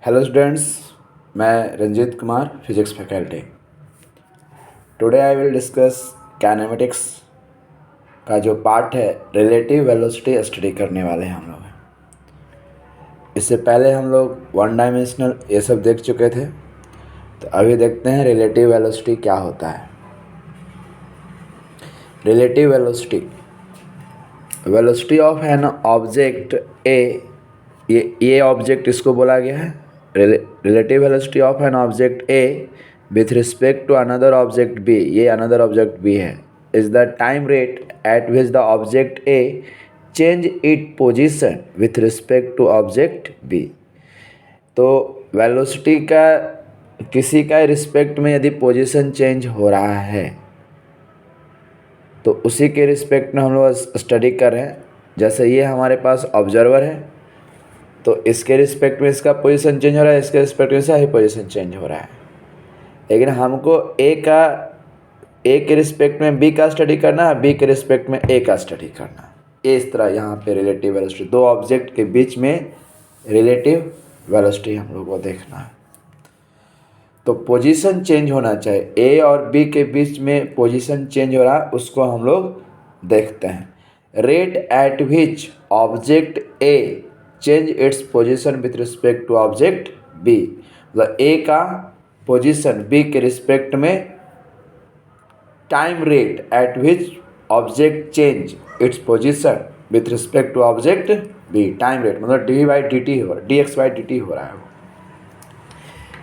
Hello students, मैं Ranjit Kumar, physics faculty. Today I will discuss kinematics का जो पार्ट है, रिलेटिव वेलोसिटी स्टडी करने वाले हैं हम लोग। इससे पहले हम लोग वन डायमेंशनल ये सब देख चुके थे, तो अभी देखते हैं रिलेटिव वेलोसिटी क्या होता है। Relative velocity of an object A, ये ऑब्जेक्ट इसको बोला गया है। Relative velocity of an object A with respect to another object B, ये अनदर ऑब्जेक्ट बी है, is the time rate at which the object A change it position with respect to object B. तो velocity का किसी का respect में यदि position change हो रहा है तो उसी के रिस्पेक्ट में हम लोग स्टडी कर रहे हैं। जैसे ये हमारे पास ऑब्जर्वर है, तो इसके रिस्पेक्ट में इसका पोजीशन चेंज हो रहा है, इसके रिस्पेक्ट में इसका ही पोजीशन चेंज हो रहा है। लेकिन हमको ए के रिस्पेक्ट में बी का स्टडी करना है, बी के रिस्पेक्ट में ए का स्टडी करना है। इस तरह यहाँ पे रिलेटिव वेलोसिटी, दो ऑब्जेक्ट के बीच में रिलेटिव वेलोसिटी हम लोग को देखना है। तो पोजीशन चेंज होना चाहिए, ए और बी के बीच में पोजीशन चेंज हो रहा है, उसको हम लोग देखते हैं। Rate at which object A change its position with respect to object B, मतलब ए का पोजीशन बी के रिस्पेक्ट में time rate at which object change its position with respect to object B. Time rate मतलब D by D T हो, D X by D T हो रहा है।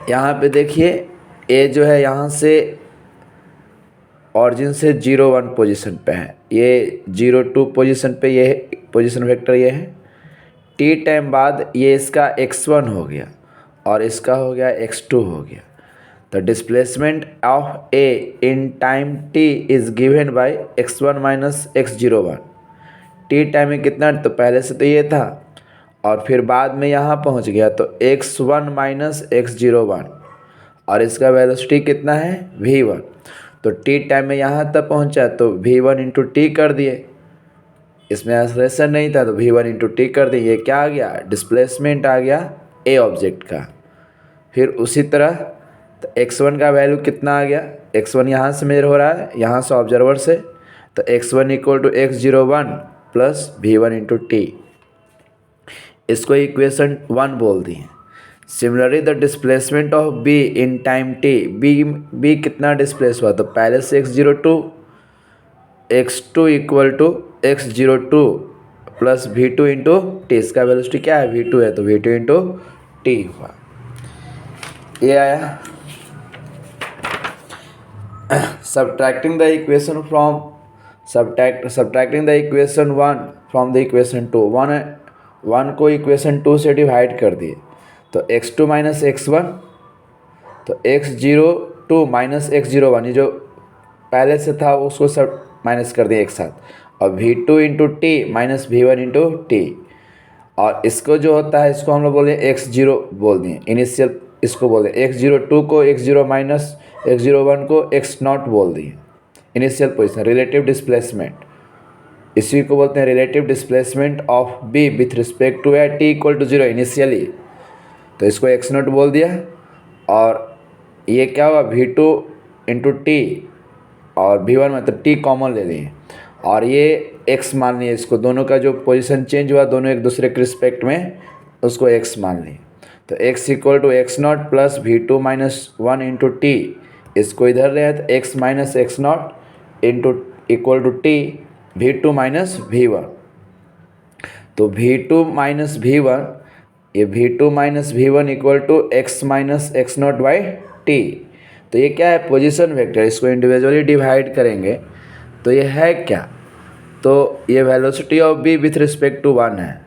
यहाँ पे देखिए ए जो है यहाँ से ऑरिजिन से 0 1 पोजीशन पे है, ये 0 2 पोजीशन पे, ये पोजीशन वेक्टर ये है। टी टाइम बाद ये इसका x1 हो गया और इसका हो गया x2 हो गया। तो displacement of A in time t is given by x1 minus x01। T time में कितना, तो पहले से तो ये था और फिर बाद में यहाँ पहुँच गया तो x1 माइनस x01 और इसका वेलोसिटी कितना है v1। तो टी टाइम में यहाँ तक पहुँचा तो v1 इंटू टी कर दिए, इसमें एक्सेलरेशन नहीं था तो v1 इंटू टी कर दिए। ये क्या आ गया, डिस्प्लेसमेंट आ गया ए ऑब्जेक्ट का। फिर उसी तरह तो x1 का वैल्यू कितना आ गया, x1 यहाँ से मेजर हो रहा है, यहाँ से ऑब्जर्वर से, तो x1 equal to x01 plus v1 into T, इसको इक्वेशन 1 बोल दिए। Similarly the displacement of B in time T, B कितना डिस्प्लेस हुआ, तो पहले से x02, x2 equal to x02 plus v2 into T, इसका वेलोसिटी क्या है v2 है, तो v2 इंटू टी हुआ, ये आया। subtracting the equation one from the equation 2, one को इक्वेशन 2 से डिवाइड कर दिए तो x2 माइनस x1, तो x02 माइनस x01, ये जो पहले से था उसको सब माइनस कर दिए एक साथ, और v2 into T minus v1 into T, और इसको जो होता है इसको हम लोग बोल दिए x0 बोल दिए इनिशियल, इसको बोल दिए x02 को x0 माइनस x01 को x0 बोल दिए इनिशियल पोजीशन। रिलेटिव डिस्प्लेसमेंट, इसी को बोलते हैं relative displacement of B with respect to A T equal to 0 initially, तो इसको x0 बोल दिया। और ये क्या हुआ v2 इंटू टी और v1 मतलब t कॉमन ले लिए और ये x मान लिए, इसको दोनों का जो पोजीशन चेंज हुआ दोनों एक दूसरे के रिस्पेक्ट में, उसको x मान लिए। तो x equal to x0 plus v2 minus 1 into T, इसको इधर ले आए तो x minus x0 into equal to T v2 minus v1, तो v2 माइनस v1, ये v2 minus v1 equal to x minus x0 by T. तो ये क्या है, पोजीशन वेक्टर, इसको इंडिविजुअली डिवाइड करेंगे तो ये है क्या, तो ये velocity of B with respect to 1 है।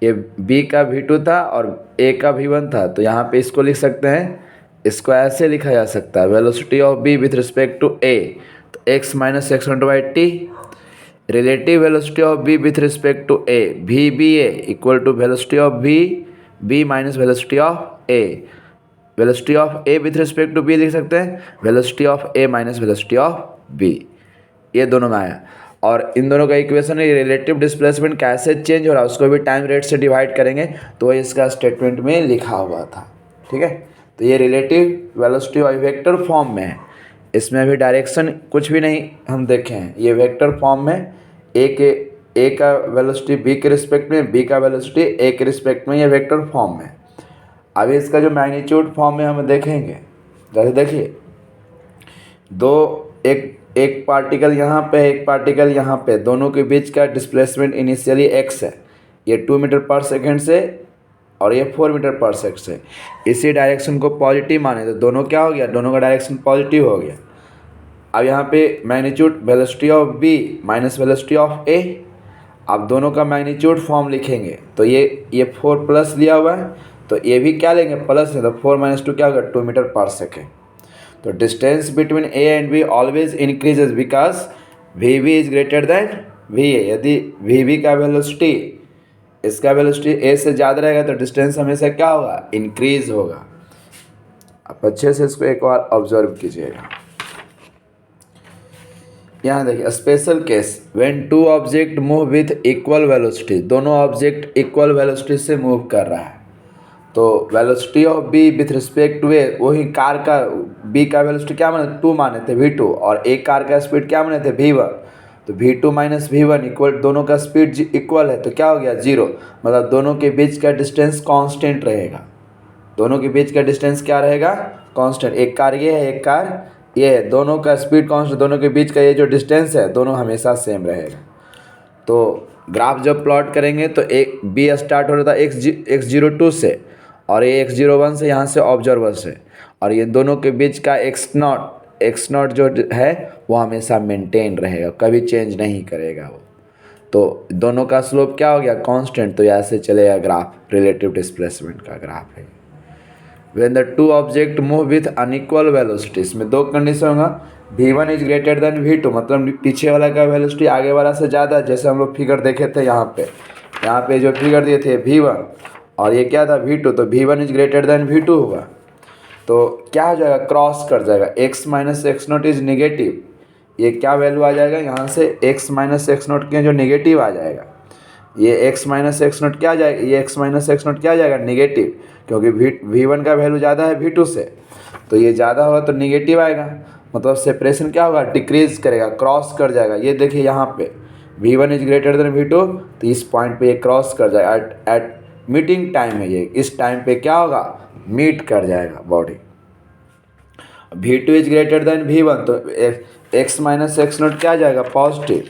ये b का v2 था और a का v1 था, तो यहाँ पे इसको लिख सकते हैं, इसको ऐसे लिखा जा सकता है velocity of b with respect to a, तो x minus x0 by T, relative velocity of b with respect to a, v b a equal to velocity of b minus velocity of a। Velocity of a with respect to b लिख सकते हैं velocity of a minus velocity of b, ये दोनों में आया। और इन दोनों का इक्वेशन है, रिलेटिव डिस्प्लेसमेंट कैसे चेंज हो रहा है उसको भी टाइम रेट से डिवाइड करेंगे, तो इसका स्टेटमेंट में लिखा हुआ था। ठीक है। तो ये रिलेटिव वेलोसिटी और वेक्टर फॉर्म में है, इसमें अभी डायरेक्शन कुछ भी नहीं हम देखे हैं, ये वेक्टर फॉर्म में ए का वेलोसिटी बी के रिस्पेक्ट में, बी का वेलोसिटी ए के रिस्पेक्ट में, ये वेक्टर फॉर्म में। अभी इसका जो मैग्नीट्यूड फॉर्म में हम देखेंगे, जैसे देखिए एक पार्टिकल यहाँ पे, एक पार्टिकल यहाँ पे, दोनों के बीच का डिस्प्लेसमेंट इनिशियली एक्स है, ये 2 मीटर पर सेकेंड से और ये 4 मीटर पर सेकेंड से। इसी डायरेक्शन को पॉजिटिव माने तो दोनों क्या हो गया, दोनों का डायरेक्शन पॉजिटिव हो गया। अब यहाँ पे magnitude velocity of B minus velocity of A, अब दोनों का मैग्नीट्यूड फॉर्म लिखेंगे तो ये 4 प्लस लिया हुआ है, तो ये भी क्या लेंगे प्लस है, तो 4 माइनस 2 क्या होगा 2 मीटर पर सेकेंड। तो distance between A and B always increases because V B is greater than V A. यदि वी बी का वेलोसिटी, इसका वेलोसिटी ए से ज़्यादा रहेगा तो डिस्टेंस हमेशा क्या होगा, इंक्रीज होगा। आप अच्छे से इसको एक बार ऑब्जर्व कीजिएगा। यहाँ देखिए special case, when two object move with equal velocity, दोनों ऑब्जेक्ट इक्वल वेलोसिटी से मूव कर रहा है, तो velocity of B with respect to A, वही कार का बी का वेलोसिटी क्या माने 2 माने थे v2, और ए कार का स्पीड क्या माने थे v1, तो v2 माइनस v1 इक्वल, दोनों का स्पीड इक्वल है तो क्या हो गया 0, मतलब दोनों के बीच का डिस्टेंस कांस्टेंट रहेगा। दोनों के बीच का डिस्टेंस क्या रहेगा, कांस्टेंट। एक कार ये है, एक कार ये है, दोनों का स्पीड कांस्टेंट, दोनों के बीच का ये जो डिस्टेंस है दोनों हमेशा सेम रहेगा। तो ग्राफ जब प्लॉट करेंगे तो एक बी स्टार्ट हो रहा था x02 से और ये x01 से, यहाँ से ऑब्जर्वर से, और ये दोनों के बीच का x नॉट जो है वो हमेशा मेंटेन रहेगा, कभी चेंज नहीं करेगा वो। तो दोनों का स्लोप क्या हो गया कांस्टेंट, तो ऐसे चलेगा ग्राफ, रिलेटिव डिस्प्लेसमेंट का ग्राफ है। When the two object move with unequal velocity, इसमें दो कंडीशन होगा, v1 is greater then v2, मतलब पीछे वाला का वेलोसिटी आगे वाला से ज़्यादा, जैसे हम लोग फिगर देखे थे यहाँ पे जो फिगर दिए थे v1 और ये क्या था v2, तो v1 is greater then v2 होगा, तो क्या हो जाएगा क्रॉस कर जाएगा, x minus x note is negative, ये क्या वैल्यू आ जाएगा यहाँ से x माइनस एक्स नोट के जो निगेटिव आ जाएगा, ये x माइनस एक्स नोट क्या आ जाएगा, ये x माइनस एक्स नोट क्या आ जाएगा निगेटिव, क्योंकि v1 का वैल्यू ज़्यादा है v2 से, तो ये ज़्यादा होगा तो निगेटिव आएगा, मतलब सेपरेशन क्या होगा डिक्रीज करेगा, क्रॉस कर जाएगा। ये देखिए यहाँ पे v1 is greater then v2, तो इस पॉइंट पे ये क्रॉस कर जाएगा, एट मीटिंग टाइम है ये, इस टाइम पे क्या होगा मीट कर जाएगा body. v2 is greater then v1, तो x माइनस एक्स नोट क्या आ जाएगा पॉजिटिव,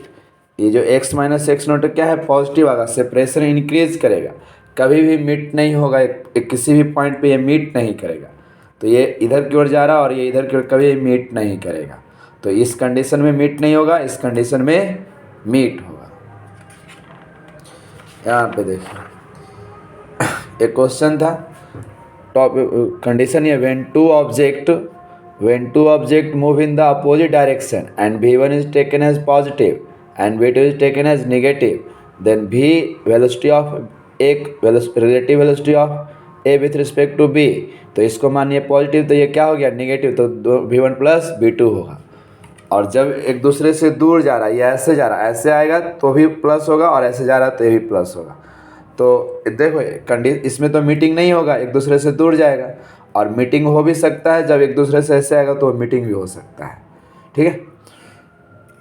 ये जो x माइनस एक्स नोट क्या है पॉजिटिव आएगा, सेपरेशन इंक्रीज करेगा, कभी भी मीट नहीं होगा, किसी भी पॉइंट पे ये मीट नहीं करेगा, तो ये इधर की ओर जा रहा है और ये इधर की ओर कभी मीट नहीं करेगा, तो इस कंडीशन में मीट नहीं होगा, इस कंडीशन में मीट होगा। यहाँ पे देखिए एक क्वेश्चन था, टॉप कंडीशन ये, when two object move in the opposite direction and v1 is taken as positive and v2 is taken as negative, then v velocity of एक relative velocity of a with respect to b, तो इसको मानिए positive, तो ये क्या हो गया negative, तो v1 प्लस v2 होगा। और जब एक दूसरे से दूर जा रहा है, ये ऐसे जा रहा है, ऐसे आएगा तो भी प्लस होगा, और ऐसे जा रहा है तो ये भी प्लस होगा। तो देखो इसमें तो मीटिंग नहीं होगा, एक दूसरे से दूर जाएगा, और मीटिंग हो भी सकता है, जब एक दूसरे से ऐसे आएगा तो मीटिंग भी हो सकता है, ठीक है।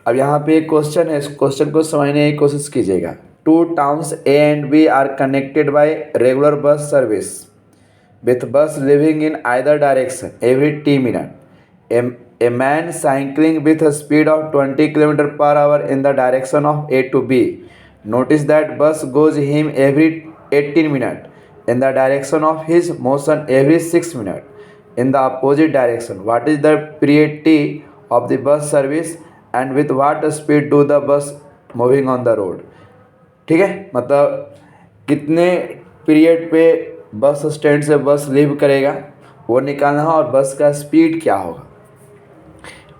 अब यहाँ पे एक क्वेश्चन है, इस क्वेश्चन को समझने की कोशिश कीजिएगा। Two towns A and B are connected by regular bus service with bus leaving in either direction every t minute. A man cycling with a speed of 20 km per hour in the direction of A to B. Notice that bus goes him every 18 minutes in the direction of his motion every 6 minutes in the opposite direction. What is the period t of the bus service and with what speed do the bus moving on the road? ठीक है, मतलब कितने period पे bus stand से बस leave करेगा वो निकालना है, और बस का स्पीड क्या होगा।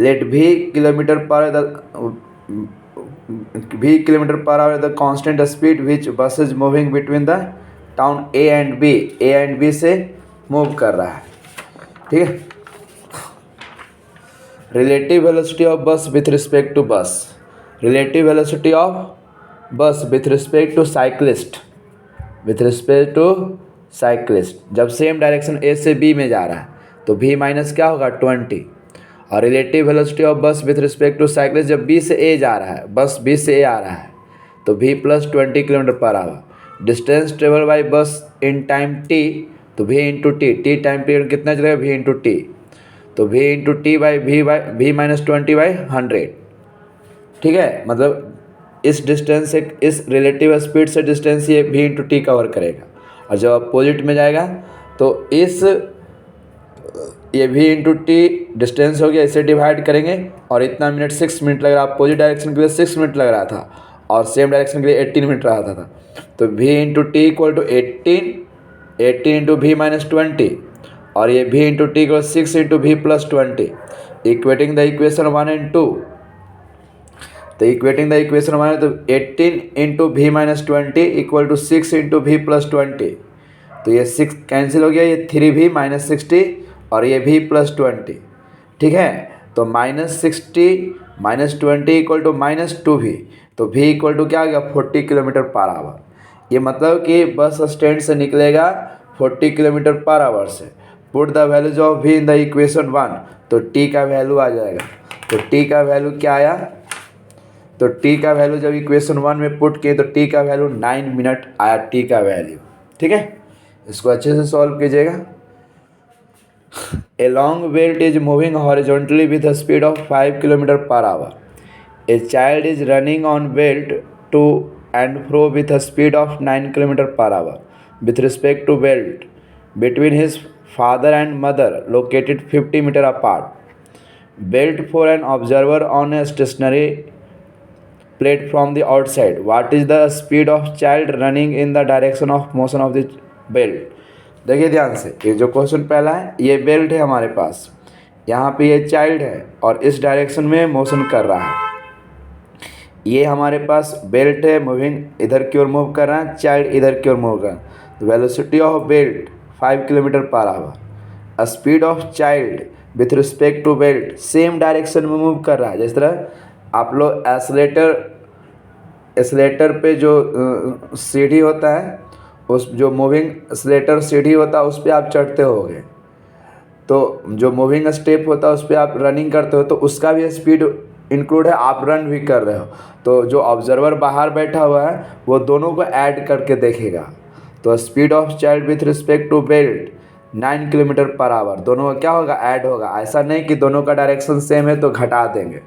Let v kilometre per hour the constant speed which bus is moving between the town A and B से मूव कर रहा है, ठीक है। Relative velocity of bus with respect to bus, relative velocity of bus with respect to cyclist जब same direction A से B में जा रहा है तो v माइनस क्या होगा 20, और relative velocity of bus with respect to cyclist जब बी से ए जा रहा है, बस बी से ए आ रहा है तो v plus 20 kilometre per our. Distance travel by bus in time t, तो v into T, T time period कितना चलेगा v इंटू टी, तो v into T by v minus 20 by 100। ठीक है, मतलब इस डिस्टेंस से, इस रिलेटिव स्पीड से डिस्टेंस ये v इंटू टी कवर करेगा, और जब अपोजिट में जाएगा तो इस ये v इंटू टी डिस्टेंस हो गया, इसे डिवाइड करेंगे और इतना मिनट 6 मिनट लग रहा है। अपोजिट डायरेक्शन के लिए 6 मिनट लग रहा था और सेम डायरेक्शन के लिए 18 मिनट रहा था। तो v into T equal to 18 into V minus 20, और ये v into T equal 6 into V plus 20, equating the equation 1 and 2। तो इक्वेटिंग द इक्वेशन 1 तो 18 into V minus 20 equal to 6 into V plus 20, तो ये 6 cancel हो गया, ये 3v minus 60 और ये v प्लस 20। ठीक है, तो minus 60 minus 20 equal to minus 2v, तो v इक्वल टू क्या आ गया 40 किलोमीटर पर आवर। ये मतलब कि बस स्टैंड से निकलेगा 40 किलोमीटर पर आवर से। Put the values of v in the equation 1, तो t का वैल्यू आ जाएगा। तो t का वैल्यू क्या आया, तो t का वैल्यू जब इक्वेशन 1 में पुट किए तो t का वैल्यू 9 मिनट आया, t का वैल्यू। ठीक है, इसको अच्छे से सॉल्व कीजिएगा। A long belt is moving horizontally with a speed of 5 km per hour. A child is running on belt to and fro with a speed of 9 km per hour. With respect to belt, between his father and mother located 50 meter apart. Belt for an observer on a stationary plate from the outside. What is the speed of child running in the direction of motion of the belt? देखिए ध्यान से, ये जो question पहला है, ये belt है हमारे पास, यहाँ पे ये चाइल्ड है और इस डायरेक्शन में मोशन कर रहा है। ये हमारे पास बेल्ट है, मूविंग इधर की ओर मूव कर रहा है, चाइल्ड इधर की ओर मूव कर रहा है। Velocity of belt 5 kilometre per hour. Speed of child with respect to belt same direction में मूव कर रहा है। जिस तरह आप लोग एस्लेटर पे जो सीढ़ी होता है, उस जो मूविंग स्लेटर सीढ़ी होता है उस पर आप चढ़ते होगे, तो जो मूविंग स्टेप होता है उस पर आप रनिंग करते हो, तो उसका भी स्पीड इंक्लूड है, आप रन भी कर रहे हो। तो जो ऑब्जर्वर बाहर बैठा हुआ है वो दोनों को ऐड करके देखेगा। तो speed of child with respect to belt 9 kilometre per hour, दोनों का क्या होगा, ऐड होगा। ऐसा नहीं कि दोनों का डायरेक्शन सेम है तो घटा देंगे।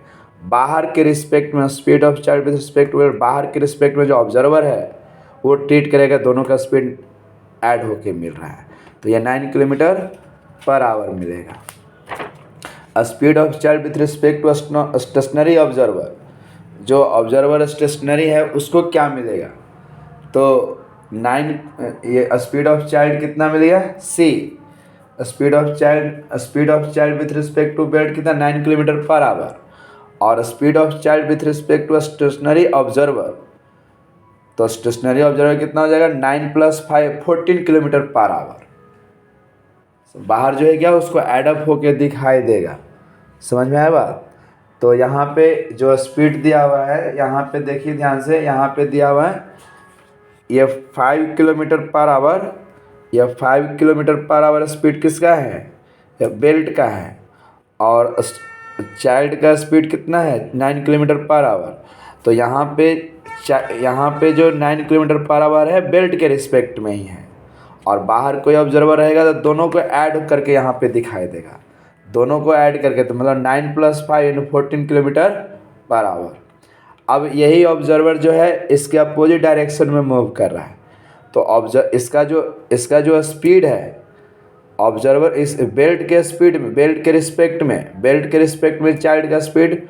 बाहर के रिस्पेक्ट में speed of child with respect to belt, बाहर के रिस्पेक्ट में जो ऑब्जर्वर है वो ट्रीट करेगा, दोनों का स्पीड ऐड होके मिल रहा है, तो ये 9 किलोमीटर पर आवर मिलेगा। Speed of child with respect to stationary observer, जो ऑब्जर्वर स्टेशनरी है उसको क्या मिलेगा, तो 9, ये स्पीड ऑफ चाइल्ड कितना मिलेगा c। Speed of child with respect to belt कितना 9 किलोमीटर पर आवर, और speed of child with respect to stationary observer, तो स्टेशनरी ऑब्जर्वर कितना हो जाएगा 9 + 5 14 किलोमीटर पर आवर। बाहर जो है क्या उसको एडअप होके दिखाई देगा। समझ में आया बात। तो यहाँ पे जो स्पीड दिया हुआ है, यहाँ पे देखिए ध्यान से, यहाँ पे दिया हुआ है ये 5 किलोमीटर पर आवर, यह 5 किलोमीटर पर आवर स्पीड किसका है, यह बेल्ट का है, और चाइल्ड का स्पीड कितना है 9 किलोमीटर पर आवर। तो यहाँ पे जो 9 किलोमीटर पर आवर है बेल्ट के रिस्पेक्ट में ही है, और बाहर कोई ऑब्जर्वर रहेगा तो दोनों को ऐड करके यहाँ पे दिखाई देगा, दोनों को ऐड करके, तो मतलब 9 + 5 × 14 किलोमीटर पर आवर। अब यही ऑब्जर्वर जो है इसके अपोजिट डायरेक्शन में मूव कर रहा है, तो इसका जो स्पीड है, ऑब्जर्वर इस बेल्ट के स्पीड में, बेल्ट के रिस्पेक्ट में चाइल्ड का स्पीड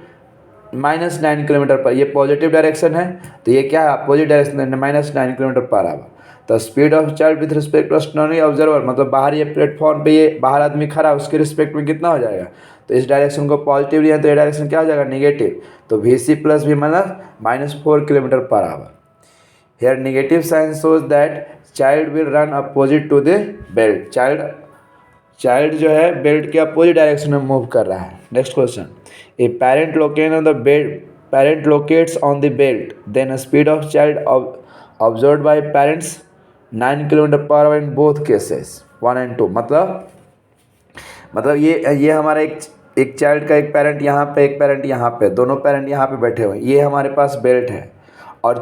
-9 किलोमीटर पर, ये पॉजिटिव डायरेक्शन है तो ये क्या है अपोजिट डायरेक्शन है, -9 किलोमीटर पर आवर। तो speed of child with respect to stationary observer, मतलब बाहर ये प्लेटफॉर्म पे ये बाहर आदमी खड़ा है उसके रिस्पेक्ट में कितना हो जाएगा, तो इस डायरेक्शन को पॉजिटिव लिया तो ये डायरेक्शन क्या हो जाएगा नेगेटिव, तो VC + V मतलब -4 kilometre per hour. Here negative sign shows that child will run opposite to the belt, child जो है बेल्ट के अपोजिट डायरेक्शन में मूव कर रहा है। Next question, a parent locates on the belt, then speed of child observed by parents 9 kilometre per hour in both cases 1 and 2। मतलब ये हमारा एक चाइल्ड का एक पेरेंट यहाँ पे, एक पेरेंट यहाँ पे, दोनों पेरेंट यहाँ पे बैठे हुए हैं। ये हमारे पास बेल्ट है और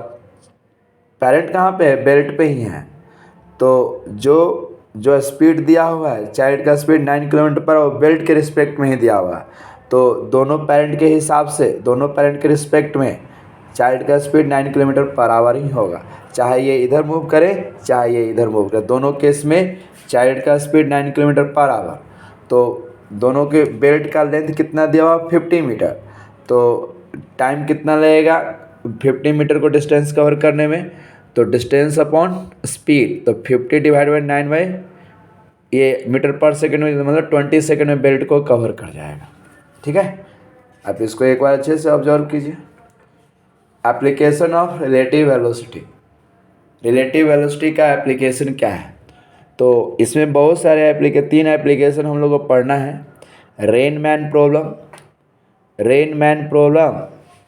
पेरेंट कहाँ पे है, बेल्ट पे ही है। तो जो स्पीड दिया हुआ है, चाइल्ड का speed 9 kilometre per our belt के रिस्पेक्ट में ही दिया हुआ है। तो दोनों पेरेंट के हिसाब से, दोनों पेरेंट के रिस्पेक्ट में चाइल्ड का स्पीड 9 किलोमीटर पर आवर ही होगा, चाहे ये इधर मूव करे चाहे ये इधर मूव करे। दोनों केस में चाइल्ड का स्पीड 9 किलोमीटर पर आवर। तो दोनों के बेल्ट का लेंथ कितना दिया हुआ, 50 मीटर। तो टाइम कितना लगेगा 50 मीटर को डिस्टेंस कवर करने में, तो डिस्टेंस अपॉन स्पीड, तो 50 डिवाइड बाई 9 बाई ये मीटर पर सेकंड में, मतलब 20 सेकंड में बेल्ट को कवर कर जाएगा। ठीक है, आप इसको एक बार अच्छे से ऑब्जर्व कीजिए। Application of relative velocity. Relative velocity का एप्लीकेशन क्या है, तो इसमें बहुत सारे 3 एप्लीकेशन हम लोग को पढ़ना है। रेनमैन प्रॉब्लम,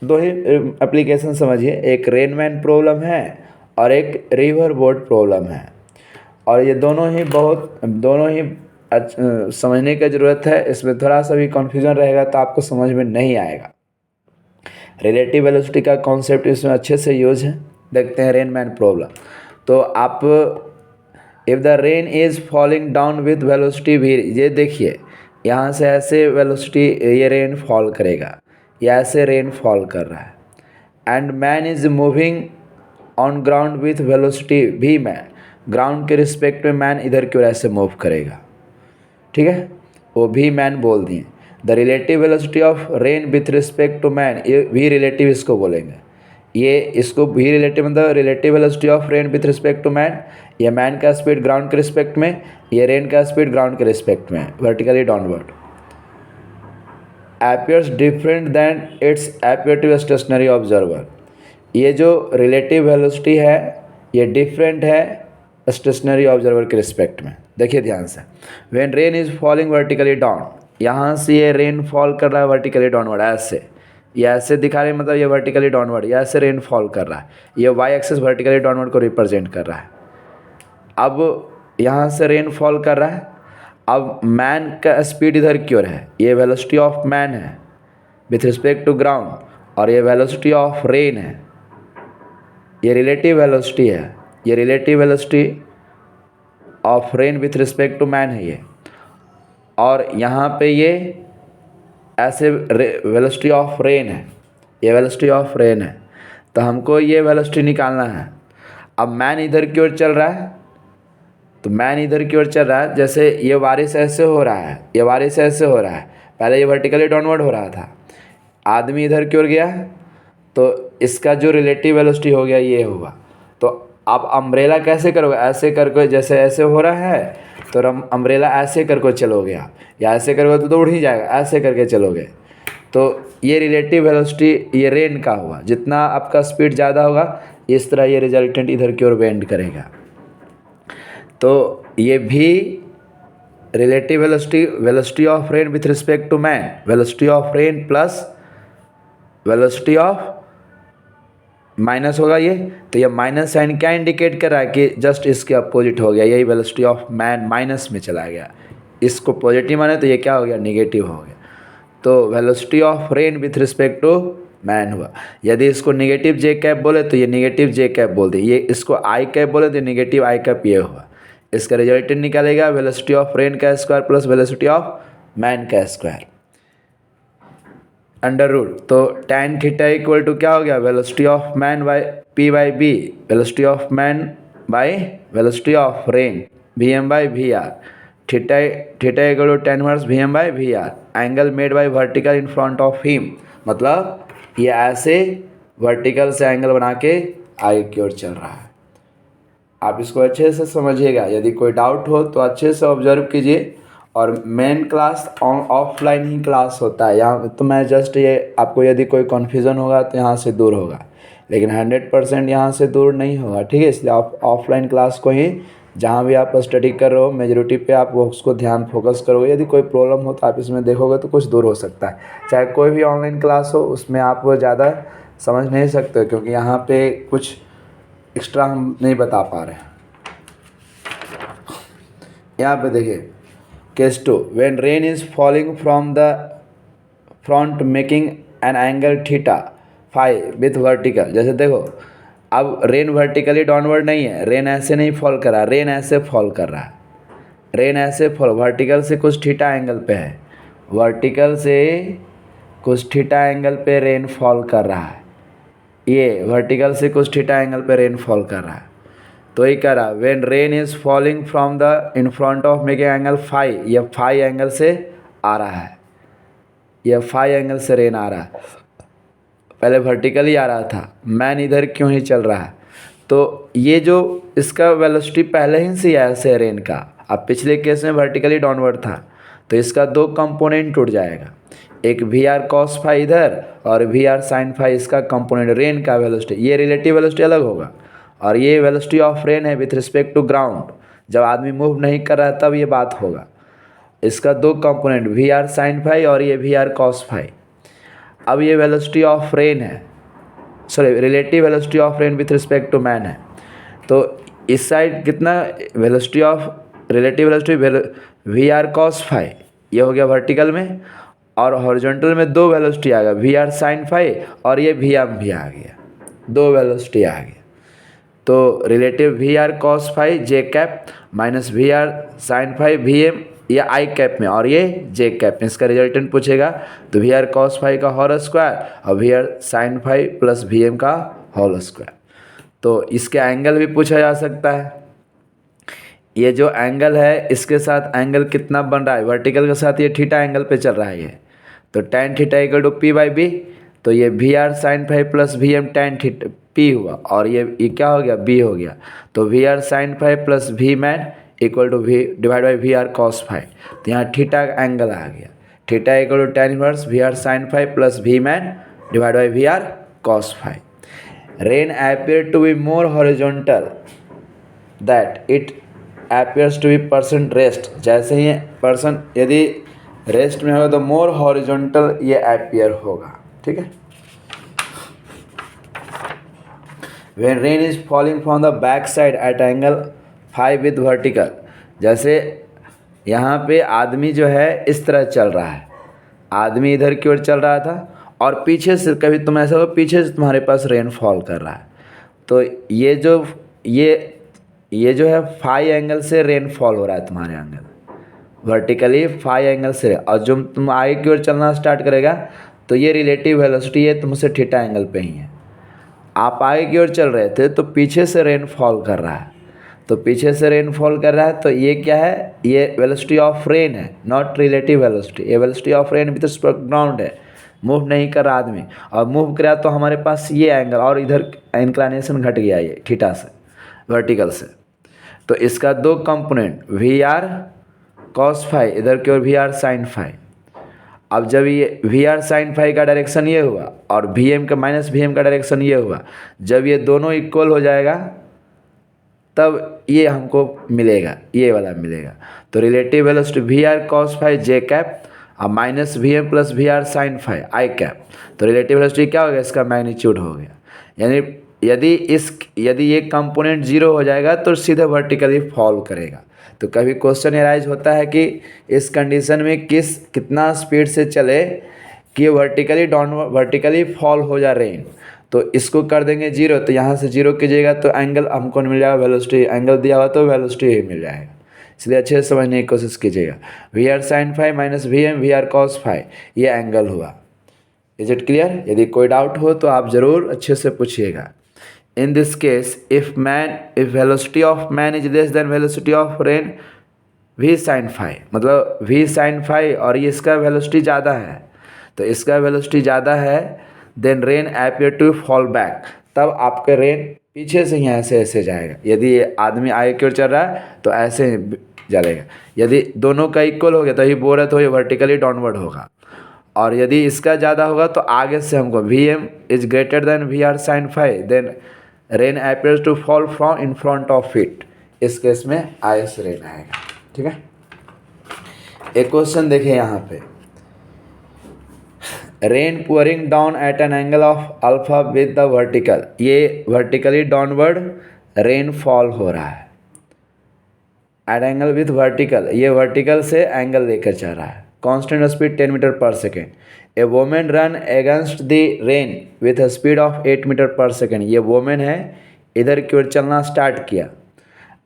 दो ही एप्लीकेशन समझिए, एक रेनमैन प्रॉब्लम है और एक रिवर बोर्ड प्रॉब्लम है। और ये दोनों ही समझने की ज़रूरत है। इसमें थोड़ा सा भी कन्फ्यूजन रहेगा तो आपको समझ में नहीं आएगा। रिलेटिव वेलोसिटी का कॉन्सेप्ट इसमें अच्छे से यूज है। देखते हैं रेनमैन प्रॉब्लम। तो आप if the rain is falling down with velocity V, ये देखिए यहाँ से ऐसे वेलोसिटी ये रेन फॉल करेगा, या ऐसे रेन फॉल कर रहा है। And man is moving on ground with velocity V man, ground के रिस्पेक्ट में मैन इधर की ओर ऐसे मूव करेगा। ठीक है, वो भी मैन बोल दिए। The relative velocity of rain with respect to man, ये भी रिलेटिव इसको बोलेंगे। ये इसको भी रिलेटिव, मतलब relative velocity of rain with respect to man, ये मैन का स्पीड ग्राउंड के रिस्पेक्ट में, ये रेन का स्पीड ग्राउंड के रिस्पेक्ट में, vertically downward. appears different than its appear to a stationary observer। ये जो रिलेटिव वेलोसिटी है ये डिफरेंट है स्टेशनरी ऑब्जर्वर के रिस्पेक्ट में। देखिए ध्यान से, when rain is falling vertically down, यहाँ से ये रेन फॉल कर रहा है वर्टिकली डाउनवर्ड, ऐसे ये ऐसे दिखा रहे हैं, मतलब ये वर्टिकली डाउनवर्ड, ये ऐसे रेन फॉल कर रहा है। ये वाई एक्सिस वर्टिकली डाउनवर्ड को रिप्रेजेंट कर रहा है। अब यहाँ से रेन फॉल कर रहा है। अब मैन का स्पीड इधर की ओर है, ये वेलोसिटी ऑफ मैन है विथ रिस्पेक्ट टू ग्राउंड, और ये वेलोसिटी ऑफ रेन है, ये रिलेटिव वेलोसिटी है, ये relative velocity of rain with respect to man है ये। और यहाँ पे ये ऐसे वेलोसिटी ऑफ रेन है, ये वेलोसिटी ऑफ रेन है। तो हमको ये वेलोसिटी निकालना है। अब मैन इधर की ओर चल रहा है, तो मैन इधर की ओर चल रहा है, जैसे ये बारिश ऐसे हो रहा है, ये बारिश ऐसे हो रहा है, पहले ये वर्टिकली डाउनवर्ड हो रहा था, आदमी इधर की ओर गया तो इसका जो रिलेटिव वेलोसिटी हो गया ये होगा। तो आप अम्ब्रेला कैसे करोगे, ऐसे करके, जैसे ऐसे हो रहा है तो अम्ब्रेला ऐसे करके चलोगे आप, या ऐसे करोगे तो उड़ ही जाएगा, ऐसे करके चलोगे। तो ये रिलेटिव वेलोसिटी ये रेन का हुआ, जितना आपका स्पीड ज़्यादा होगा इस तरह ये रिजल्टेंट इधर की ओर बेंड करेगा। तो ये भी relative velocity of rain with respect to man, velocity of rain plus velocity of minus होगा ये। तो ये माइनस साइन क्या इंडिकेट कर रहा है कि जस्ट इसके अपोजिट हो गया, यही वेलोसिटी ऑफ मैन माइनस में चला गया। इसको पॉजिटिव माने तो ये क्या हो गया, निगेटिव हो गया। तो velocity of rain with respect to man हुआ। यदि इसको निगेटिव जे कैप बोले तो ये निगेटिव जे कैप बोल दे, ये इसको आई कैप बोले तो निगेटिव आई कैप ये हुआ। इसका रिजल्टेंट निकालेगा वेलोसिटी ऑफ रेन का square plus velocity of man का स्क्वायर अंडर रूट। तो tan थीटा इक्वल टू क्या हो गया, velocity of man by P by B, velocity of man by velocity of rain V M by V R. Theta equal to tan inverse V M by V R, angle made by vertical in front of him. मतलब ये ऐसे vertical से angle बना के आगे की ओर चल रहा है। आप इसको अच्छे से समझिएगा। यदि कोई डाउट हो तो अच्छे से ऑब्जर्व कीजिए। और मेन क्लास ऑफलाइन ही क्लास होता है, यहाँ तो मैं जस्ट ये आपको यदि कोई कन्फ्यूज़न होगा तो यहाँ से दूर होगा, लेकिन 100% यहाँ से दूर नहीं होगा। ठीक है, इसलिए आप ऑफलाइन क्लास को ही जहाँ भी आप स्टडी कर रहे हो मेजोरिटी पे आप वो उसको ध्यान फोकस करोगे। यदि कोई प्रॉब्लम हो तो आप इसमें देखोगे तो कुछ दूर हो सकता है। चाहे कोई भी ऑनलाइन क्लास हो उसमें आप वो ज़्यादा समझ नहीं सकते, क्योंकि यहाँ पे कुछ एक्स्ट्रा हम नहीं बता पा रहे हैं। यहाँ पे देखिए case 2, when rain is falling from the front making an angle theta phi with vertical. जैसे देखो अब रेन वर्टिकली डाउनवर्ड नहीं है, रेन ऐसे नहीं फॉल कर रहा, रेन ऐसे फॉल कर रहा है, रेन ऐसे फॉल वर्टिकल से कुछ थीटा एंगल पे है, वर्टिकल से कुछ थीटा एंगल पे रेन फॉल कर रहा है, ये वर्टिकल से कुछ थीटा एंगल पे रेन फॉल कर रहा है। तो ये कह रहा when rain is falling from the in front of making angle phi, ये फाई एंगल से आ रहा है, ये फाई एंगल से रेन आ रहा है, पहले वर्टिकली आ रहा था, मैन इधर क्यों ही चल रहा है। तो ये जो इसका वेलोसिटी पहले ही से ऐसे रेन का, अब पिछले केस में वर्टिकली डाउनवर्ड था, तो इसका दो कंपोनेंट टूट जाएगा, एक वी आर कॉस फाई इधर और वी आर साइन फाई इसका कंपोनेंट, रेन का वेलोसिटी, ये रिलेटिव वेलोसिटी अलग होगा और ये वेलोसिटी ऑफ रेन है विथ रिस्पेक्ट टू ग्राउंड, जब आदमी मूव नहीं कर रहा है तब ये बात होगा। इसका दो component V R sine phi और ये वी आर कॉस फाई। अब ये वेलोसिटी ऑफ रेन है, sorry relative velocity of rain with respect to man है। तो इस साइड कितना velocity of relative velocity V R cos phi, ये हो गया वर्टिकल में, और हॉरिजॉन्टल में दो वेलोसिटी आ गया, वी आर साइन फाई और ये वी एम भी आ गया, दो वेलोसिटी आ गया। तो relative V R cos phi J cap minus V R sine phi V M, ये आई कैप में और ये जे कैप में, इसका रिजल्टेंट पूछेगा तो वी आर कॉस फाई का होल स्क्वायर और V R sine phi plus V M का होल स्क्वायर। तो इसके एंगल भी पूछा जा सकता है, ये जो एंगल है इसके साथ एंगल कितना बन रहा है, वर्टिकल के साथ ये थीटा एंगल पे चल रहा है ये, तो tan theta equal to P by B, तो ये V R sine phi plus V M tan theta P हुआ और ये क्या हो गया बी हो गया, तो V R sine phi plus V man equal to V divide by V R cos phi, तो यहाँ थीटा एंगल आ गया, theta equal to tan inverse V R sine phi plus V man divide by V R cos phi. Rain appear to be more horizontal that it appears to be person rest, जैसे ही person यदि rest में होगा तो मोर horizontal ये appear होगा, ठीक है। When rain is falling from the back side at angle phi with vertical, जैसे यहाँ पे आदमी जो है इस तरह चल रहा है, आदमी इधर की ओर चल रहा था और पीछे से कभी तुम ऐसा हो पीछे से तुम्हारे पास रेन फॉल कर रहा है, तो ये जो है फाई एंगल से रेन फॉल हो रहा है तुम्हारे एंगल वर्टिकली फाई एंगल से, और जब तुम आगे की ओर चलना स्टार्ट करेगा तो ये रिलेटिव वेलोसिटी है तुमसे थीटा एंगल पे ही है, आप आगे की ओर चल रहे थे तो पीछे से रेन फॉल कर रहा है, तो पीछे से रेन फॉल कर रहा है तो ये क्या है, ये वेलोसिटी ऑफ रेन है नॉट रिलेटिव वेलोसिटी, ये velocity of rain with respect ground है, मूव नहीं कर रहा आदमी, और मूव करा तो हमारे पास ये एंगल और इधर इंक्लाइनेशन घट गया ये थीटा से वर्टिकल से, तो इसका दो component V R cos phi इधर की ओर वी आर साइन फाई। अब जब ये वी आर साइन फाई का डायरेक्शन ये हुआ और वी एम का माइनस वी एम का डायरेक्शन ये हुआ, जब ये दोनों इक्वल हो जाएगा तब ये हमको मिलेगा, ये वाला मिलेगा, तो relative velocity V R cos phi J cap और minus V M plus V R sine phi I cap, तो रिलेटिव वेलोसिटी क्या हो गया, इसका मैग्नीट्यूड हो गया, यानी यदि ये कंपोनेंट जीरो हो जाएगा तो सीधे वर्टिकली फॉल करेगा। तो कभी क्वेश्चन एराइज होता है कि इस कंडीशन में कितना स्पीड से चले कि वर्टिकली फॉल हो जा रेन, तो इसको कर देंगे जीरो, तो यहाँ से जीरो कीजिएगा तो एंगल हमको मिल जाएगा, वेलोसिटी एंगल दिया हुआ तो वेलोसिटी ही मिल जाएगा, इसलिए अच्छे से समझने की कोशिश कीजिएगा। V R sine phi minus V M V R cos phi ये एंगल हुआ। Is it clear? यदि कोई डाउट हो तो आप ज़रूर अच्छे से पूछिएगा। In this case if velocity of man is less than velocity of rain V sine phi, मतलब वी साइन फाई और ये इसका वेलोसिटी ज़्यादा है, तो इसका वेलोसिटी ज़्यादा है than rain appear to fall back, तब आपका रेन पीछे से ही ऐसे जाएगा, यदि आदमी आगे की ओर चल रहा है तो ऐसे चलेगा, यदि दोनों का इक्वल हो गया तो ये बोल रहे तो ये वर्टिकली डाउनवर्ड होगा, और यदि इसका ज़्यादा होगा तो आगे से हमको V M is greater than V R sine phi then rain appears to fall from in front of it, इस केस में आई से रेन आएगा, ठीक है। एक क्वेश्चन देखिए यहाँ पे, rain pouring down at an angle of alpha with the vertical, ये वर्टिकली डाउनवर्ड रेन फॉल हो रहा है एट एंगल विथ वर्टिकल, ये वर्टिकल से एंगल लेकर चल रहा है, constant speed 10 metre per second. A women run against the rain with a speed of 8 metre per second, ये वोमेन है, इधर की ओर चलना स्टार्ट किया,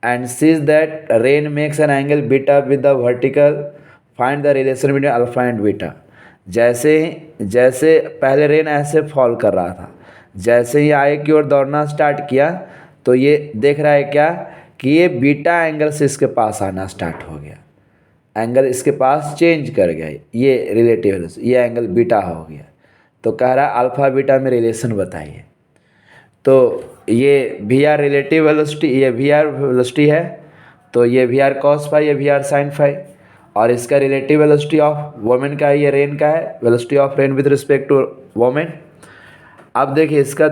and sees that rain makes an angle beta with the vertical, find the relation between alpha and beta. जैसे पहले rain ऐसे फॉल कर रहा था, जैसे ही आगे की ओर दौड़ना स्टार्ट किया तो ये देख रहा है क्या कि ये बीटा एंगल से इसके पास आना स्टार्ट हो गया, एंगल इसके पास चेंज कर गया, ये रिलेटिव ये एंगल बीटा हो गया। तो कह रहा है अल्फ़ा बीटा में रिलेशन बताइए। तो ये वी आर रिलेटिव वेलोसिटी, ये वी आर वेलोसिटी है, तो ये वी आर कॉस फाई, ये वी आर साइन फाई, और इसका रिलेटिव वेलोसिटी ऑफ वोमेन का है, ये रेन का है, velocity of rain with respect to women. अब देखिए इसका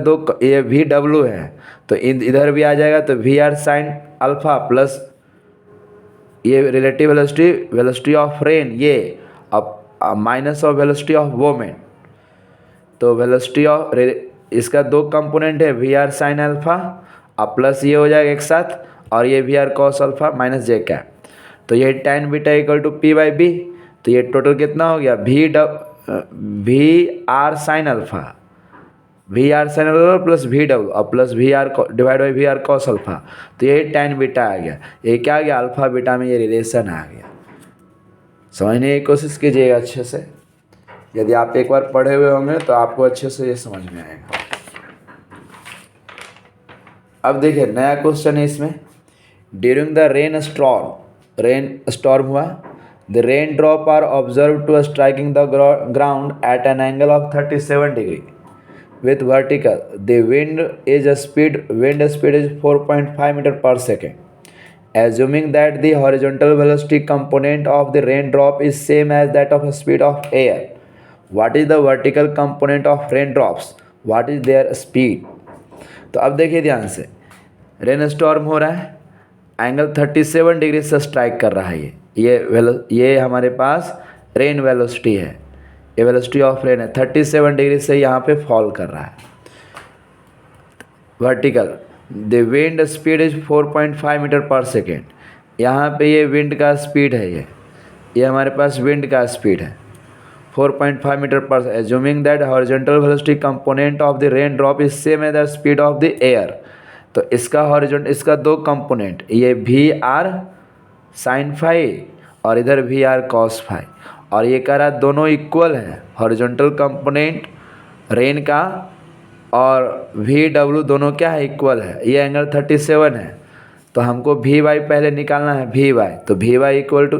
ये वी डब्ल्यू है, तो इधर भी आ जाएगा, तो V R sine alpha plus ये रिलेटिव वेलोसिटी ऑफ रेन, ये अब minus of velocity of women. तो वेलोसिटी ऑफ इसका दो कंपोनेंट है, वी आर साइन अल्फ़ा अब प्लस ये हो जाएगा एक साथ, और ये V R cos alpha minus J cap. तो ये tan beta equal to P by B, तो ये टोटल कितना हो गया V R sine alpha, V R sine alpha plus V W और plus V R divide by V R cos alpha, तो ये tan बीटा आ गया। ये क्या आ गया, अल्फ़ा बीटा में ये रिलेशन आ गया। समझने की कोशिश कीजिएगा अच्छे से, यदि आप एक बार पढ़े हुए होंगे तो आपको अच्छे से ये समझ में आएगा। अब देखिए नया क्वेश्चन है इसमें, ड्यूरिंग द रेन स्टॉर्म हुआ, the rain drop are observe to striking the ground at an angle of 37 degree with vertical, the wind speed is 4.5 meter per second. Assuming that the horizontal velocity component of the raindrop is same as that of speed of air, what is the vertical component of raindrops? What is their speed? तो अब देखिए ध्यान से, rain storm हो रहा है, angle 37 degree से strike कर रहा है, ये हमारे पास रेन वेलोसिटी है, ये वेलोसिटी ऑफ रेन है, 37 डिग्री से यहाँ पे फॉल कर रहा है vertical. The wind speed is 4.5 metre per second, यहाँ पे ये विंड का स्पीड है, ये हमारे पास विंड का स्पीड है 4.5 metre per, assuming that horizontal velocity component of the rain drop is same as the speed of the air. तो इसका दो कंपोनेंट, ये वी आर साइन फाई और इधर वी आर कॉस फाई, और ये कह रहा है दोनों इक्वल है, हॉरिजॉन्टल कंपोनेंट रेन का और वी डब्ल्यू दोनों क्या है, इक्वल है। ये एंगल 37 है, तो हमको वी वाई पहले निकालना है, वी वाई, तो V Y equal to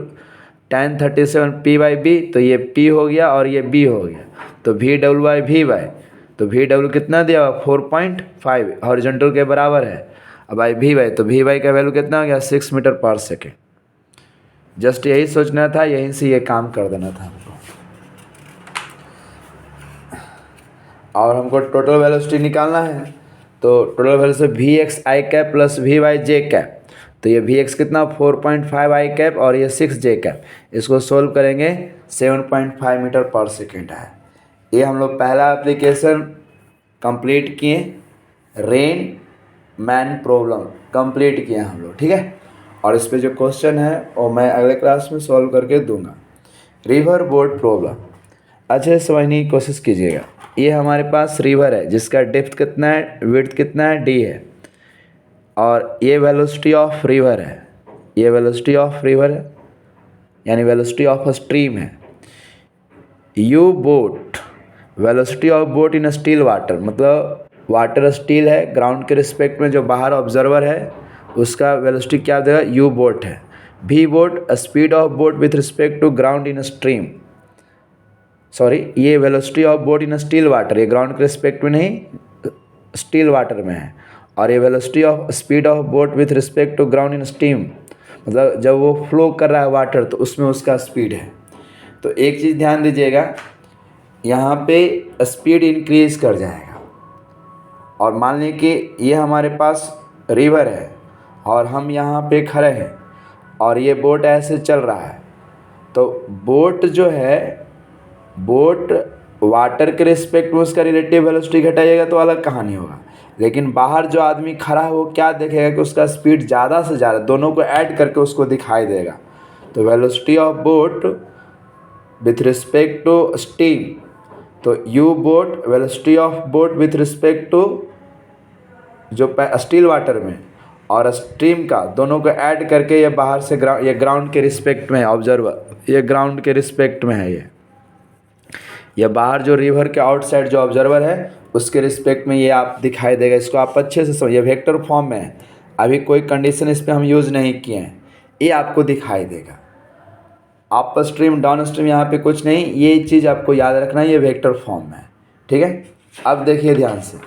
tan 37 P by B, तो ये पी हो गया और ये बी हो गया, तो V W by V Y, तो वी डब्ल्यू कितना दिया 4.5 हॉरिजॉन्टल के बराबर है, अब बाई वी वाई, तो वी वाई का वैल्यू कितना हो गया 6 मीटर पर सेकेंड। जस्ट यही सोचना था, यहीं से ये काम कर देना था हमको। और हमको टोटल वेलोसिटी निकालना है, तो total velocity V X I cap plus V Y J cap, तो ये वी एक्स कितना 4.5 आई कैप और ये 6 जे कैप, इसको सोल्व करेंगे 7.5 मीटर पर सेकेंड है। ये हम लोग पहला एप्लीकेशन कंप्लीट किए, रेन मैन प्रॉब्लम कंप्लीट किए हम लोग, ठीक है। और इस पे जो क्वेश्चन है वो मैं अगले क्लास में सॉल्व करके दूंगा। रिवर बोट प्रॉब्लम अच्छे से समझने की कोशिश कीजिएगा। ये हमारे पास रिवर है जिसका डेप्थ कितना है, विड्थ कितना है, डी है, और ये वेलोसिटी ऑफ रिवर है, ये वेलोसिटी ऑफ रिवर है यानी वेलोसिटी ऑफ स्ट्रीम है। U boat, velocity of boat in still water, मतलब वाटर स्टील है, ग्राउंड के रिस्पेक्ट में जो बाहर ऑब्जर्वर है उसका वेलोसिटी क्या देगा, यू बोट है। V boat speed of boat with respect to ground in stream, sorry ये velocity of boat in still water, ये ग्राउंड के रिस्पेक्ट में नहीं स्टील वाटर में है, और ये velocity of speed of boat with respect to ground in steam, मतलब जब वो फ्लो कर रहा है वाटर तो उसमें उसका स्पीड है। तो एक चीज़ ध्यान दीजिएगा, यहाँ पे स्पीड इंक्रीज कर जाएगा, और मान लीजिए कि ये हमारे पास रिवर है और हम यहाँ पे खड़े हैं और ये बोट ऐसे चल रहा है, तो बोट जो है, बोट वाटर के रिस्पेक्ट में उसका रिलेटिव वेलोसिटी घटाइएगा तो अलग कहानी होगा, लेकिन बाहर जो आदमी खड़ा है वो क्या देखेगा कि उसका स्पीड ज़्यादा से ज़्यादा, दोनों को ऐड करके उसको दिखाई देगा। तो velocity of boat with respect to stream, तो you boat velocity of boat with respect to जो स्टील वाटर में और स्ट्रीम का, दोनों को ऐड करके ये बाहर से ये ग्राउंड के रिस्पेक्ट में है। ऑब्जर्वर, ये ग्राउंड के रिस्पेक्ट में है। ये बाहर जो रिवर के आउटसाइड जो ऑब्जर्वर है उसके रिस्पेक्ट में ये आप दिखाई देगा। इसको आप अच्छे से समझिए, वेक्टर फॉर्म में है, अभी कोई कंडीशन इस पर हम यूज़ नहीं किए हैं, ये आपको दिखाई देगा। अप स्ट्रीम डाउन स्ट्रीम यहाँ पे कुछ नहीं, ये चीज़ आपको याद रखना है, ये वेक्टर फॉर्म में है। ठीक है, अब देखिए ध्यान से,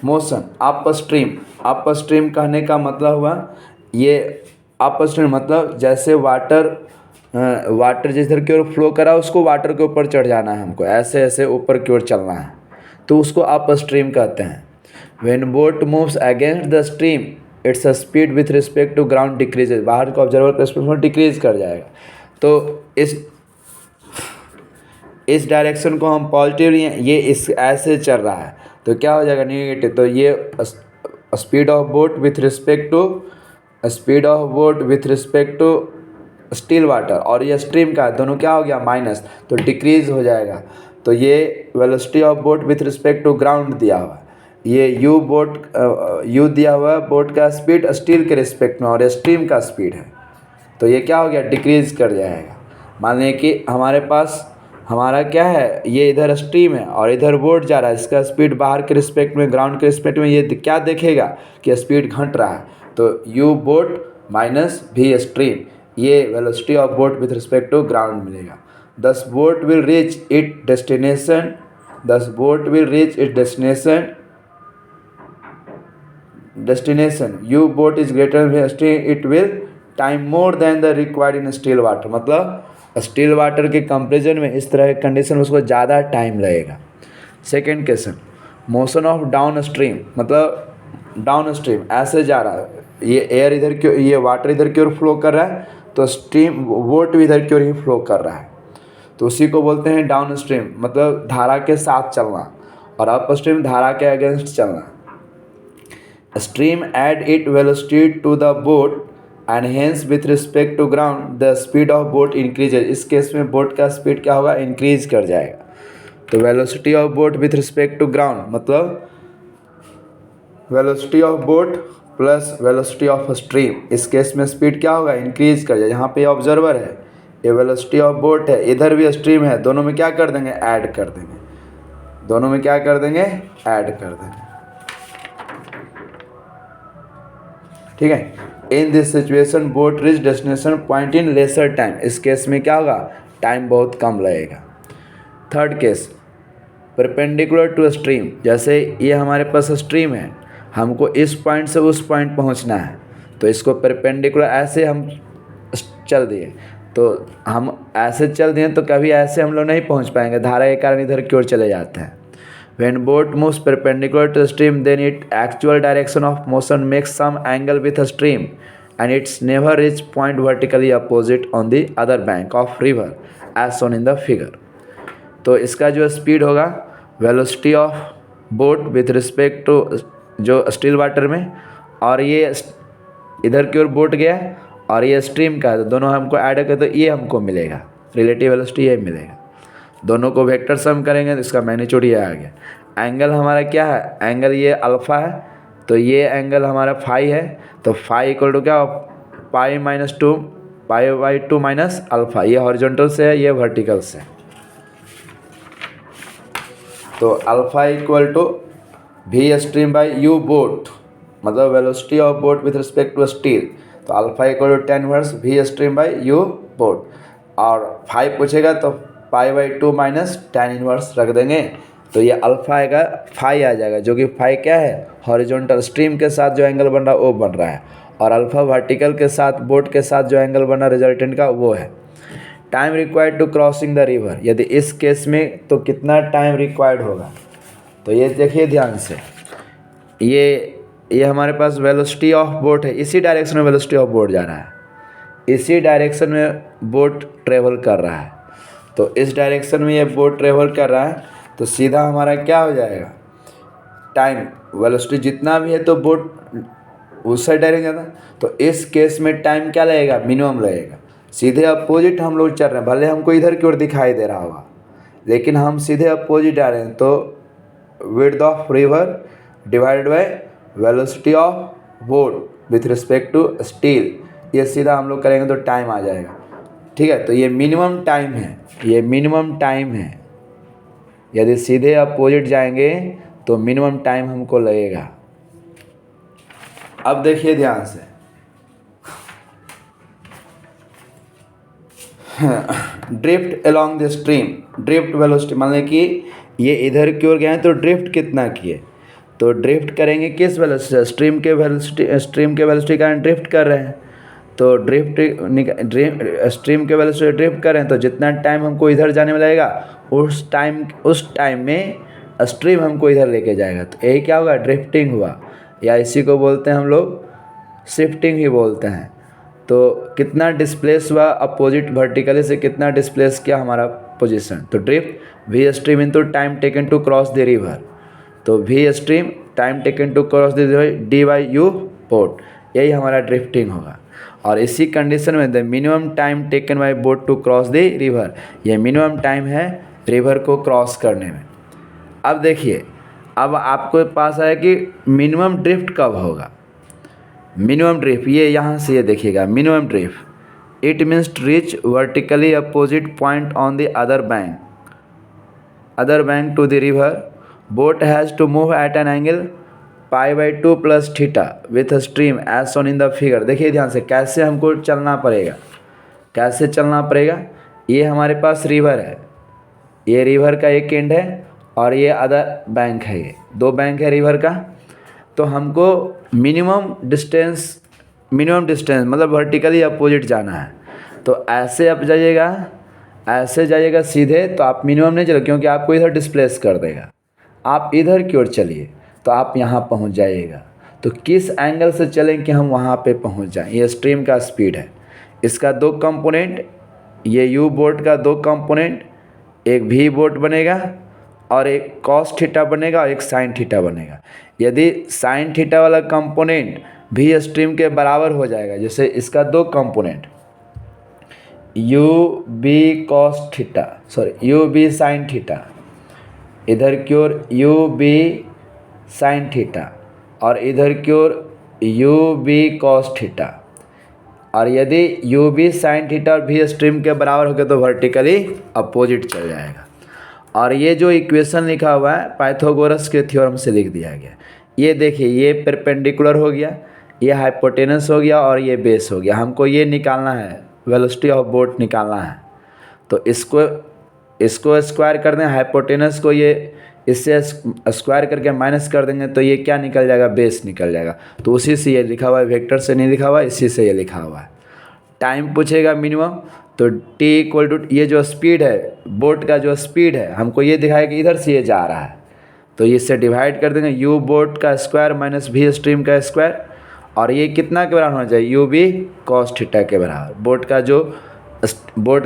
मोशन अप स्ट्रीम कहने का मतलब हुआ, ये अप स्ट्रीम मतलब जैसे वाटर जिधर की ओर फ्लो करा उसको वाटर के ऊपर चढ़ जाना है हमको, ऐसे ऐसे ऊपर की ओर चलना है, तो उसको अप स्ट्रीम कहते हैं। When boat moves against the stream its speed with respect to ground decreases, बाहर को ऑब्जर्वर के रिस्पेक्ट में डिक्रीज कर जाएगा। तो इस डायरेक्शन को हम पॉजिटिव लिए, ये इस ऐसे चल रहा है तो क्या हो जाएगा नेगेटिव। तो ये speed of boat with respect to still water, और ये स्ट्रीम का दोनों क्या हो गया माइनस, तो डिक्रीज हो जाएगा। तो ये velocity of boat with respect to ground दिया हुआ है, ये यू दिया हुआ है बोट का स्पीड स्टील के रिस्पेक्ट में, और ये स्ट्रीम का स्पीड है, तो ये क्या हो गया डिक्रीज कर जाएगा। मान लें कि हमारे पास हमारा क्या है, ये इधर स्ट्रीम है और इधर बोट जा रहा है, इसका स्पीड बाहर के रिस्पेक्ट में ग्राउंड के रिस्पेक्ट में ये क्या देखेगा कि स्पीड घट रहा है, तो यू बोट माइनस भी स्ट्रीम, ये velocity of boat with respect to ground मिलेगा। Thus boat will reach it destination U boat is greater than stream, it will time more than the required in still water, मतलब still water के comparison में इस तरह के condition में उसको ज़्यादा टाइम लगेगा। Second question, motion of down stream, मतलब डाउन स्ट्रीम ऐसे जा रहा है, ये एयर इधर की, ये वाटर इधर की ओर फ्लो कर रहा है, तो स्ट्रीम बोट भी इधर की ओर ही फ्लो कर रहा है, तो उसी को बोलते हैं डाउन स्ट्रीम, मतलब धारा के साथ चलना, और अप स्ट्रीम धारा के अगेंस्ट चलना। Stream add it velocity to the boat and hence with respect to ground the speed of boat increases, इस केस में बोट का स्पीड क्या होगा इंक्रीज कर जाएगा। तो velocity of boat with respect to ground मतलब velocity of boat plus velocity of stream, इस केस में स्पीड क्या होगा इंक्रीज कर जाएगा। यहाँ पे ऑब्जर्वर है, ये वेलोसिटी ऑफ बोट है, इधर भी स्ट्रीम है, दोनों में क्या कर देंगे ऐड कर देंगे, दोनों में क्या कर देंगे ऐड कर देंगे। ठीक है, in this situation boat reach destination point in lesser time, इस केस में क्या होगा टाइम बहुत कम लगेगा। Third case, perpendicular to stream, जैसे ये हमारे पास स्ट्रीम है, हमको इस पॉइंट से उस पॉइंट पहुंचना है, तो इसको परपेंडिकुलर ऐसे हम चल दिए, तो हम ऐसे चल दिए तो कभी ऐसे हम लोग नहीं पहुंच पाएंगे, धारा के कारण इधर की ओर चले जाते हैं। When boat moves perpendicular to the stream, then its actual direction of motion makes some angle with a stream, and it's never reach point vertically opposite on the other bank of river, as shown in the figure. तो इसका जो speed होगा velocity of boat with respect to जो still water में, और ये इधर की ओर बोट गया और ये स्ट्रीम का, तो दोनों हमको ऐड करके तो ये हमको मिलेगा, रिलेटिव वेलोसिटी ये मिलेगा। दोनों को वेक्टर सम करेंगे तो इसका मैग्नीट्यूड ये आ गया। एंगल हमारा क्या है, एंगल ये अल्फ़ा है, तो ये एंगल हमारा फाई है, तो फाई इक्वल टू क्या pi minus two, pi by two minus alpha, ये हॉरिजॉन्टल से है, ये वर्टिकल से, तो alpha equal to v stream by u boat, मतलब velocity of boat with respect to still, तो alpha equal to 10 inverse v stream by u boat, और phi पूछेगा तो pi by two minus 10 inverse रख देंगे, तो ये अल्फ़ा आएगा, फाई आ जाएगा, जो कि फाई क्या है हॉरिजॉन्टल स्ट्रीम के साथ जो एंगल बन रहा है वो बन रहा है, और अल्फ़ा वर्टिकल के साथ बोट के साथ जो एंगल बना रिजल्टेंट का वो है। Time required to crossing the river, यदि इस केस में तो कितना टाइम रिक्वायर्ड होगा, तो ये देखिए ध्यान से, ये हमारे पास वेलोसिटी ऑफ बोट है, इसी डायरेक्शन में वेलोसिटी ऑफ बोट जा रहा है, इसी डायरेक्शन में बोट ट्रेवल कर रहा है, तो इस डायरेक्शन में ये बोट ट्रेवल कर रहा है, तो सीधा हमारा क्या हो जाएगा, टाइम वेलोसिटी जितना भी है तो बोट उस साइड डायरेक्ट जाता है, तो इस केस में टाइम क्या लगेगा, मिनिमम लगेगा। सीधे अपोजिट हम लोग चल रहे हैं, भले हमको इधर की ओर दिखाई दे रहा होगा, लेकिन हम सीधे अपोजिट जा रहे हैं, तो width of river divided by velocity of boat with respect to still, ये सीधा हम लोग करेंगे तो टाइम आ जाएगा। ठीक है, तो ये मिनिमम टाइम है, ये मिनिमम टाइम है। यदि सीधे अपोजिट जाएंगे तो मिनिमम टाइम हमको लगेगा। अब देखिए ध्यान से, drift along the stream, drift velocity मान लें कि ये इधर की ओर गए हैं, तो ड्रिफ्ट कितना किए, तो ड्रिफ्ट करेंगे किस वेलोसिटी, स्ट्रीम के वेलोसिटी का ड्रिफ्ट कर रहे हैं, तो स्ट्रीम के वेलोसिटी ड्रिफ्ट कर रहे हैं, तो जितना टाइम हमको इधर जाने में लगेगा उस टाइम में स्ट्रीम हमको इधर लेके जाएगा, तो यही क्या होगा, ड्रिफ्टिंग हुआ, या इसी को बोलते हैं हम लोग शिफ्टिंग ही बोलते हैं। तो कितना डिस्प्लेस हुआ अपोजिट वर्टिकली से, कितना डिस्प्लेस किया हमारा पोजीशन, तो drift v stream into time taken to cross the river, तो v stream time taken to cross the river d by u boat, यही हमारा ड्रिफ्टिंग होगा। और इसी कंडीशन में the minimum time taken by boat to cross the river, ये minimum time है river को क्रॉस करने में। अब देखिए, अब आपको पास आया कि मिनिमम ड्रिफ्ट कब होगा, मिनिमम ड्रिफ्ट ये यहाँ से ये देखिएगा, minimum drift it means reach vertically opposite point on the other bank to the river, boat has to move at an angle π/2 + theta with stream as shown in the figure. देखिए ध्यान से कैसे हमको चलना पड़ेगा, कैसे चलना पड़ेगा, ये हमारे पास रिवर है, ये रिवर का एक एंड है और ये अदर बैंक है, ये दो बैंक है रिवर का, तो हमको मिनिमम डिस्टेंस मतलब वर्टिकली अपोजिट जाना है, तो ऐसे आप जाइएगा, ऐसे जाइएगा सीधे, तो आप मिनिमम नहीं चलो क्योंकि आपको इधर डिस्प्लेस कर देगा, आप इधर की ओर चलिए तो आप यहाँ पहुँच जाइएगा। तो किस एंगल से चलें कि हम वहाँ पे पहुँच जाएं, ये स्ट्रीम का स्पीड है, इसका दो कंपोनेंट, ये यू बोट का दो कंपोनेंट, एक वी बोट बनेगा और एक कॉस थीटा बनेगा और एक साइन थीटा बनेगा। यदि साइन थीटा वाला कंपोनेंट भी स्ट्रीम के बराबर हो जाएगा, जैसे इसका दो component U B cos theta, U B sine theta, इधर की ओर यू बी साइन थीटा और इधर की ओर यू बी कॉस थीटा, और यदि यू बी साइन थीटा और भी स्ट्रीम के बराबर हो गया तो वर्टिकली अपोजिट चल जाएगा। और ये जो इक्वेशन लिखा हुआ है पाइथागोरस के थ्योरम से लिख दिया गया, ये देखिए, ये परपेंडिकुलर हो गया, ये हाइपोटेनस हो गया और ये बेस हो गया। हमको ये निकालना है, वेलोसिटी ऑफ बोट निकालना है, तो इसको स्क्वायर कर दें, हाइपोटेनस को ये इससे स्क्वायर करके माइनस कर देंगे तो ये क्या निकल जाएगा, बेस निकल जाएगा। तो उसी से ये लिखा हुआ है, वेक्टर से नहीं लिखा हुआ है, इसी से ये लिखा हुआ है। टाइम पूछेगा मिनिमम, तो t = ये जो स्पीड है बोट का, जो स्पीड है हमको ये दिखाया कि इधर से ये जा रहा है, तो इससे डिवाइड कर देंगे, यू बोट का स्क्वायर माइनस वी स्ट्रीम का स्क्वायर, और ये कितना के बराबर होना चाहिए, यू बी कॉस थीटा के बराबर। बोट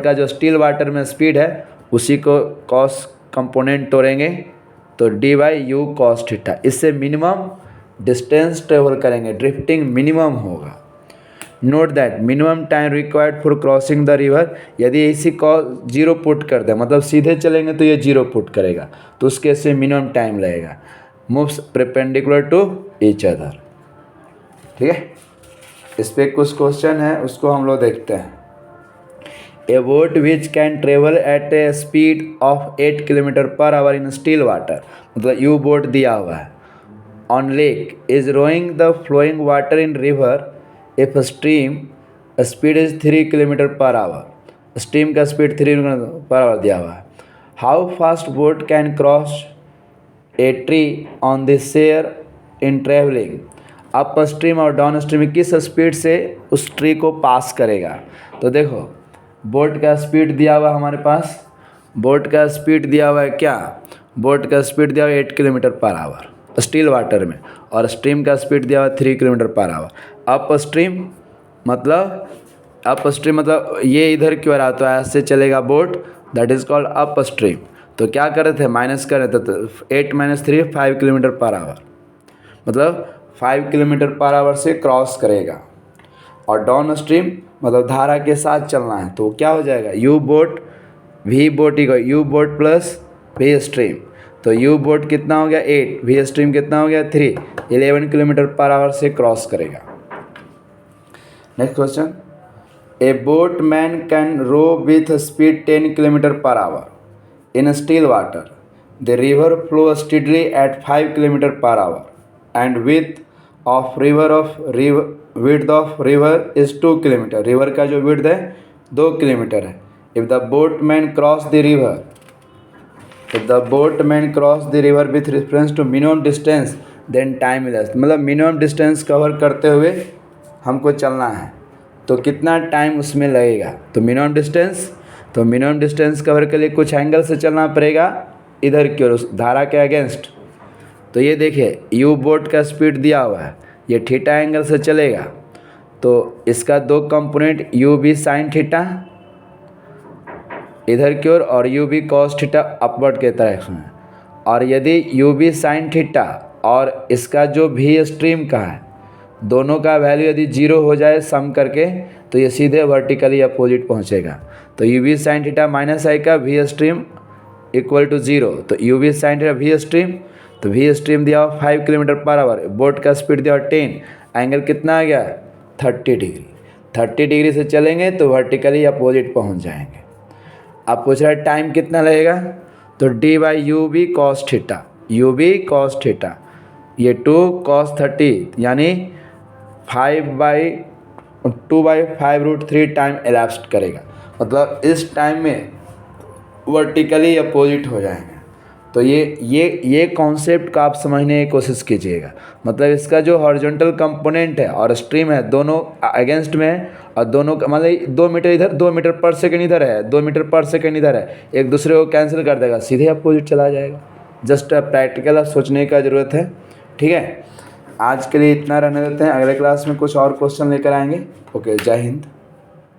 का जो स्टिल वाटर में स्पीड है उसी को कॉस कंपोनेंट तोड़ेंगे तो d/u cos थीटा, इससे मिनिमम डिस्टेंस ट्रेवल करेंगे, ड्रिफ्टिंग मिनिमम होगा। Note that minimum time required for crossing the river, यदि इसी को 0 पुट कर दें, मतलब सीधे चलेंगे तो ये 0 पुट करेगा, तो उसके से मिनिमम टाइम लगेगा। Moves perpendicular to each other. ठीक है, इस पर कुछ क्वेश्चन है, उसको हम लोग देखते हैं। A boat which can travel at a speed of 8 km/h in still water, मतलब यू बोट दिया हुआ है, on lake is rowing the flowing water in river if stream speed is 3 km/h, stream का स्पीड 3 km/h दिया हुआ है। How fast boat can cross a tree on the shore in traveling, up stream और down stream किस speed से उस tree को पास करेगा। तो देखो, बोट का स्पीड दिया हुआ हमारे पास, बोट का स्पीड दिया हुआ है क्या, बोट का स्पीड दिया हुआ है 8 km/h स्टील वाटर में, और स्ट्रीम का स्पीड दिया हुआ है 3 km/h। अप स्ट्रीम मतलब ये इधर की ओर आता है, ऐसे चलेगा boat that is called up stream. तो क्या कर रहे थे, माइनस कर रहे थे, तो 8 - 3 5 किलोमीटर पर आवर, मतलब 5 किलोमीटर पर आवर से क्रॉस करेगा। और डाउन स्ट्रीम मतलब धारा के साथ चलना है, तो क्या हो जाएगा, U boat V boat equal U boat plus V stream. तो यू बोट कितना हो गया 8, वी स्ट्रीम कितना हो गया 3, 11 किलोमीटर पर आवर से क्रॉस करेगा। Next question, a boat man can row with speed 10 kilometre per hour in still water. The river flow steadily at 5 kilometre per hour and width of river is 2 kilometre. River का जो width है 2 kilometre है। If the boatman cross the river with reference to minimum distance then time is, मतलब minimum distance cover करते हुए हमको चलना है, तो कितना टाइम उसमें लगेगा। तो मिनिमम डिस्टेंस कवर के लिए कुछ एंगल से चलना पड़ेगा इधर की ओर, उस धारा के अगेंस्ट। तो ये देखिए यू बोट का स्पीड दिया हुआ है, ये थीटा एंगल से चलेगा, तो इसका 2 component U B sine theta इधर की ओर और U B cos theta upward के डायरेक्शन में। और यदि यू बी साइन थीटा और इसका जो भी स्ट्रीम का है, दोनों का वैल्यू यदि 0 हो जाए सम करके, तो ये सीधे वर्टिकली अपोजिट पहुंचेगा। तो u B sine theta minus आई का वी स्ट्रीम इक्वल टू 0। तो u B sine theta v stream, तो वी स्ट्रीम दिया हुआ 5 किलोमीटर पर आवर, बोट का स्पीड दिया हुआ 10, एंगल कितना आ गया 30 डिग्री। 30 डिग्री से चलेंगे तो वर्टिकली अपोजिट पहुंच जाएंगे। अब पूछ रहा है टाइम कितना लगेगा, तो D by U B cos theta, U B cos theta, ये 2 cos 30 यानी 2/5√3 टाइम एलैप्स्ड करेगा, मतलब इस टाइम में वर्टिकली अपोजिट हो जाएंगे। तो ये कॉन्सेप्ट का आप समझने की कोशिश कीजिएगा। मतलब इसका जो हॉरिजॉन्टल कंपोनेंट है और स्ट्रीम है दोनों अगेंस्ट में है, और दोनों का मतलब 2 मीटर इधर 2 मीटर पर सेकंड इधर है, 2 मीटर पर सेकंड इधर है, एक दूसरे को कैंसिल कर देगा, सीधे अपोजिट चला जाएगा। जस्ट प्रैक्टिकल आप सोचने का ज़रूरत है। ठीक है, आज के लिए इतना रहने देते हैं, अगले क्लास में कुछ और क्वेश्चन लेकर आएंगे। ओके, जय हिंद।